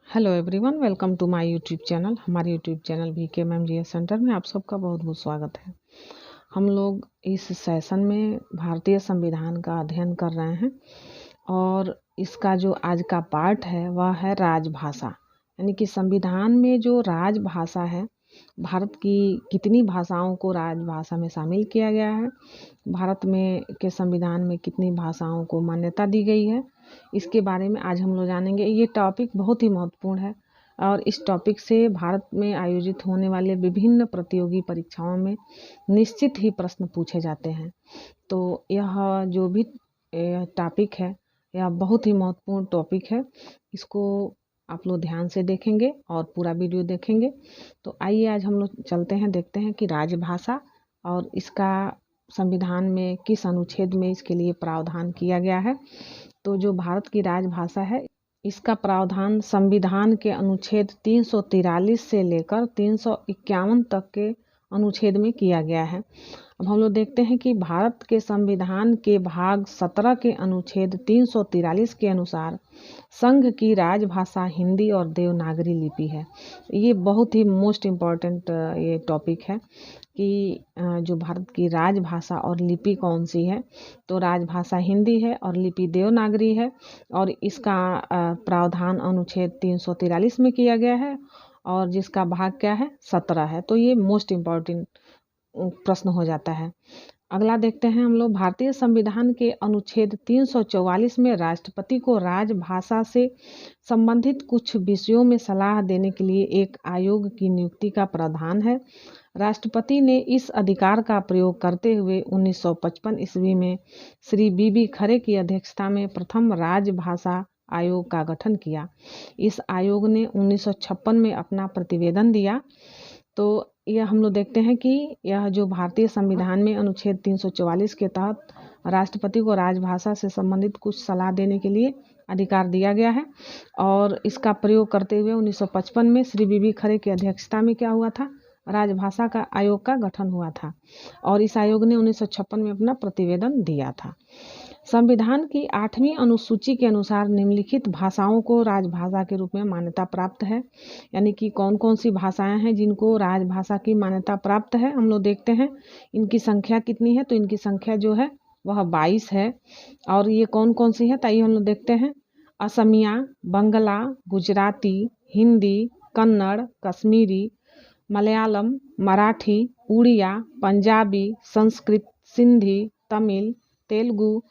Hello everyone, welcome to my YouTube channel. हमारे YouTube channel VKMGS centre में आप सबका बहुत बहुत स्वागत है। हम लोग इस सेशन में भारतीय संविधान का अध्ययन कर रहे हैं और इसका जो आज का पार्ट है वह है राजभाषा। यानी कि संविधान में जो राजभाषा है, भारत की कितनी भाषाओं को राजभाषा में शामिल किया गया है, भारत में के संविधान में कितनी भाषाओं को मान्यता दी गई है, इसके बारे में आज हम लोग जानेंगे। ये टॉपिक बहुत ही महत्वपूर्ण है और इस टॉपिक से भारत में आयोजित होने वाले विभिन्न प्रतियोगी परीक्षाओं में निश्चित ही प्रश्न पूछे जाते हैं। तो यह जो भी टॉपिक है यह बहुत ही महत्वपूर्ण टॉपिक है। इसको आप लोग ध्यान से देखेंगे और पूरा वीडियो देखेंगे। तो आइए आज हम लोग चलते हैं, देखते हैं कि राजभाषा और इसका संविधान में किस अनुच्छेद में इसके लिए प्रावधान किया गया है। तो जो भारत की राजभाषा है इसका प्रावधान संविधान के अनुच्छेद 343 से लेकर 351 तक के अनुच्छेद में किया गया है। अब हम लोग देखते हैं कि भारत के संविधान के भाग 17 के अनुच्छेद 343 के अनुसार संघ की राजभाषा हिंदी और देवनागरी लिपि है। ये बहुत ही मोस्ट इम्पॉर्टेंट ये टॉपिक है कि जो भारत की राजभाषा और लिपि कौन सी है। तो राजभाषा हिंदी है और लिपि देवनागरी है और इसका प्रावधान अनुच्छेद 343 में किया गया है और जिसका भाग क्या है 17 है। तो ये मोस्ट इम्पॉर्टेंट प्रश्न हो जाता है। अगला देखते हैं हम लोग, भारतीय संविधान के अनुच्छेद 344 में राष्ट्रपति को राजभाषा से संबंधित कुछ विषयों में सलाह देने के लिए एक आयोग की नियुक्ति का प्रावधान है। राष्ट्रपति ने इस अधिकार का प्रयोग करते हुए 1955 ईस्वी में श्री BB खरे की अध्यक्षता में प्रथम राजभाषा आयोग का गठन किया। इस आयोग ने 1956 में अपना प्रतिवेदन दिया। तो यह हम लोग देखते हैं कि यह जो भारतीय संविधान में अनुच्छेद 344 के तहत राष्ट्रपति को राजभाषा से संबंधित कुछ सलाह देने के लिए अधिकार दिया गया है और इसका प्रयोग करते हुए 1955 में श्री BB खरे की अध्यक्षता में क्या हुआ था, राजभाषा का आयोग का गठन हुआ था और इस आयोग ने 1956 में अपना प्रतिवेदन दिया था। संविधान की 8वीं अनुसूची के अनुसार निम्नलिखित भाषाओं को राजभाषा के रूप में मान्यता प्राप्त है। यानी कि कौन कौन सी भाषाएं हैं जिनको राजभाषा की मान्यता प्राप्त है, हम लोग देखते हैं इनकी संख्या कितनी है। तो इनकी संख्या जो है वह 22 है और ये कौन कौन सी है ताइए हम लोग देखते हैं। असमिया, बंगला, गुजराती, हिंदी, कन्नड़, कश्मीरी, मलयालम, मराठी, उड़िया, पंजाबी, संस्कृत, सिंधी, तमिल, तेलुगु,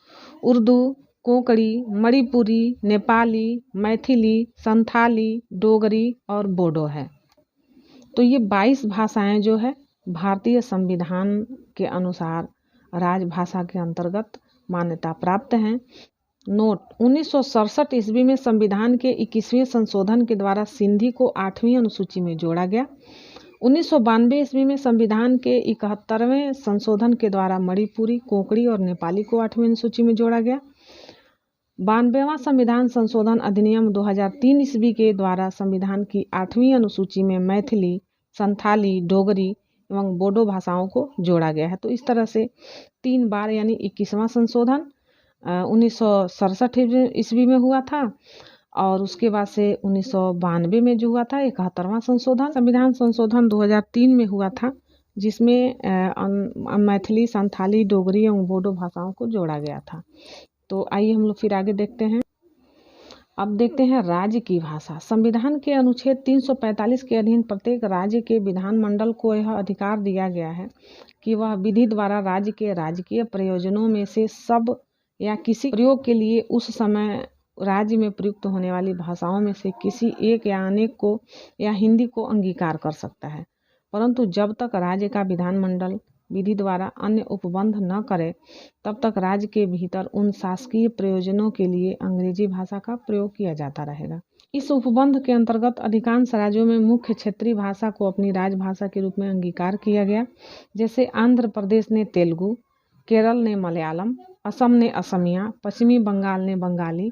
उर्दू, कोंकणी, मणिपुरी, नेपाली, मैथिली, संथाली, डोगरी और बोडो है। तो ये 22 भाषाएं जो है भारतीय संविधान के अनुसार राजभाषा के अंतर्गत मान्यता प्राप्त हैं। नोट, 1967 ईस्वी में संविधान के 21वें संशोधन के द्वारा सिंधी को 8वीं अनुसूची में जोड़ा गया। 1992 ईस्वी में संविधान के 71वें संशोधन के द्वारा मणिपुरी, कोंकणी और नेपाली को 8वीं अनुसूची में जोड़ा गया। 92वां संविधान संशोधन अधिनियम 2003 ईस्वी के द्वारा संविधान की 8वीं अनुसूची में मैथिली, संथाली, डोगरी एवं बोडो भाषाओं को जोड़ा गया है। तो इस तरह से 3 बार यानी 21वां संशोधन 1967 ईस्वी में हुआ था और उसके बाद से 1992 में जो हुआ था 71वां संशोधन। संविधान संशोधन 2003 में हुआ था जिसमें मैथिली, संथाली, डोगरी एवं बोडो भाषाओं को जोड़ा गया था। तो आइए हम लोग फिर आगे देखते हैं। अब देखते हैं राज्य की भाषा। संविधान के अनुच्छेद 345 के अधीन प्रत्येक राज्य के विधानमंडल को यह अधिकार दिया गया है कि वह विधि द्वारा राज्य के राजकीय प्रयोजनों में से सब या किसी प्रयोग के लिए उस समय राज्य में प्रयुक्त होने वाली भाषाओं में से किसी एक या अनेक को या हिंदी को अंगीकार कर सकता है, परंतु जब तक राज्य का विधानमंडल विधि द्वारा अन्य उपबंध न करे तब तक राज्य के भीतर उन शासकीय प्रयोजनों के लिए अंग्रेजी भाषा का प्रयोग किया जाता रहेगा। इस उपबंध के अंतर्गत अधिकांश राज्यों में मुख्य क्षेत्रीय भाषा को अपनी राजभाषा के रूप में अंगीकार किया गया। जैसे आंध्र प्रदेश ने तेलुगु, केरल ने मलयालम, असम ने असमिया, पश्चिमी बंगाल ने बंगाली,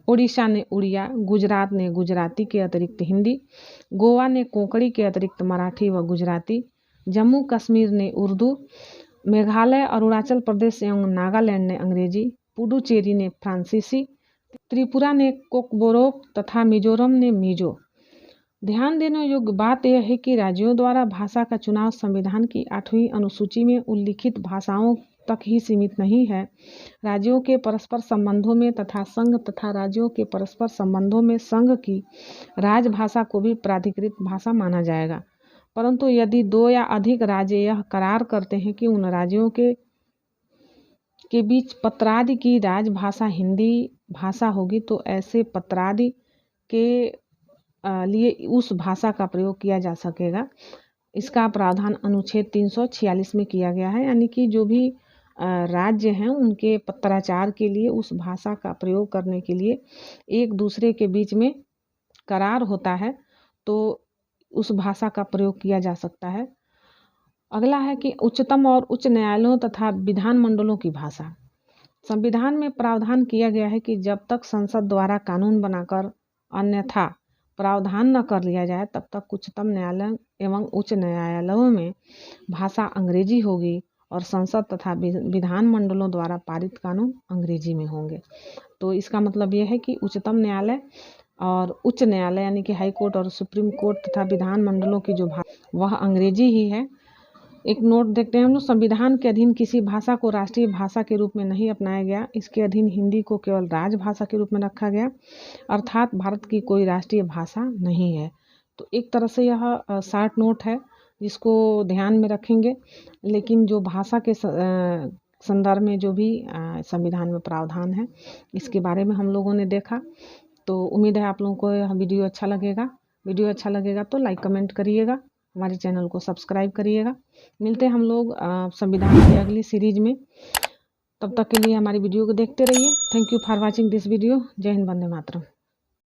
उड़ीसा ने उड़िया, गुजरात ने गुजराती के अतिरिक्त हिंदी, गोवा ने कोंकणी के अतिरिक्त मराठी व गुजराती, जम्मू कश्मीर ने उर्दू, मेघालय, अरुणाचल प्रदेश एवं नागालैंड ने अंग्रेजी, पुडुचेरी ने फ्रांसीसी, त्रिपुरा ने कोकबोरोक तथा मिजोरम ने मिजो ध्यान देने योग्य बात यह है कि राज्यों द्वारा भाषा का चुनाव संविधान की 8वीं अनुसूची में उल्लिखित भाषाओं तक ही सीमित नहीं है। राज्यों के परस्पर संबंधों में तथा संघ तथा राज्यों के परस्पर संबंधों में संघ की राजभाषा को भी प्राधिकृत भाषा माना जाएगा। परंतु यदि 2 या अधिक राज्य यह करार करते हैं कि उन राज्यों के बीच पत्रादि की राजभाषा हिंदी भाषा होगी, तो ऐसे पत्रादि के लिए उस भाषा का प्रयोग किया जा सकेगा। इसका प्रावधान अनुच्छेद 346 में किया गया है। यानी कि जो भी राज्य हैं उनके पत्राचार के लिए उस भाषा का प्रयोग करने के लिए एक दूसरे के बीच में करार होता है, तो उस भाषा का प्रयोग किया जा सकता है। अगला है कि उच्चतम और उच्च न्यायालयों तथा विधान मंडलों की भाषा। संविधान में प्रावधान किया गया है कि जब तक संसद द्वारा कानून बनाकर अन्यथा प्रावधान न कर लिया जाए, तब तक उच्चतम न्यायालय एवं उच्च न्यायालयों में भाषा अंग्रेजी होगी और संसद तथा विधान मंडलों द्वारा पारित कानून अंग्रेजी में होंगे। तो इसका मतलब यह है कि उच्चतम न्यायालय और उच्च न्यायालय यानी कि हाई कोर्ट और सुप्रीम कोर्ट तथा विधान मंडलों की जो भाषा वह अंग्रेजी ही है। एक नोट देखते हैं हम लोग। संविधान के अधीन किसी भाषा को राष्ट्रीय भाषा के रूप में नहीं अपनाया गया। इसके अधीन हिंदी को केवल राजभाषा के रूप में रखा गया, अर्थात भारत की कोई राष्ट्रीय भाषा नहीं है। तो एक तरह से यह शार्ट नोट है जिसको ध्यान में रखेंगे। लेकिन जो भाषा के संदर्भ में जो भी संविधान में प्रावधान है, इसके बारे में हम लोगों ने देखा। तो उम्मीद है आप लोगों को यह वीडियो अच्छा लगेगा। वीडियो अच्छा लगेगा तो लाइक कमेंट करिएगा, हमारे चैनल को सब्सक्राइब करिएगा। मिलते हैं हम लोग संविधान की अगली सीरीज में। तब तक के लिए हमारी वीडियो को देखते रहिए। Thank you for watching this video. जय हिंद, वंदे मातरम।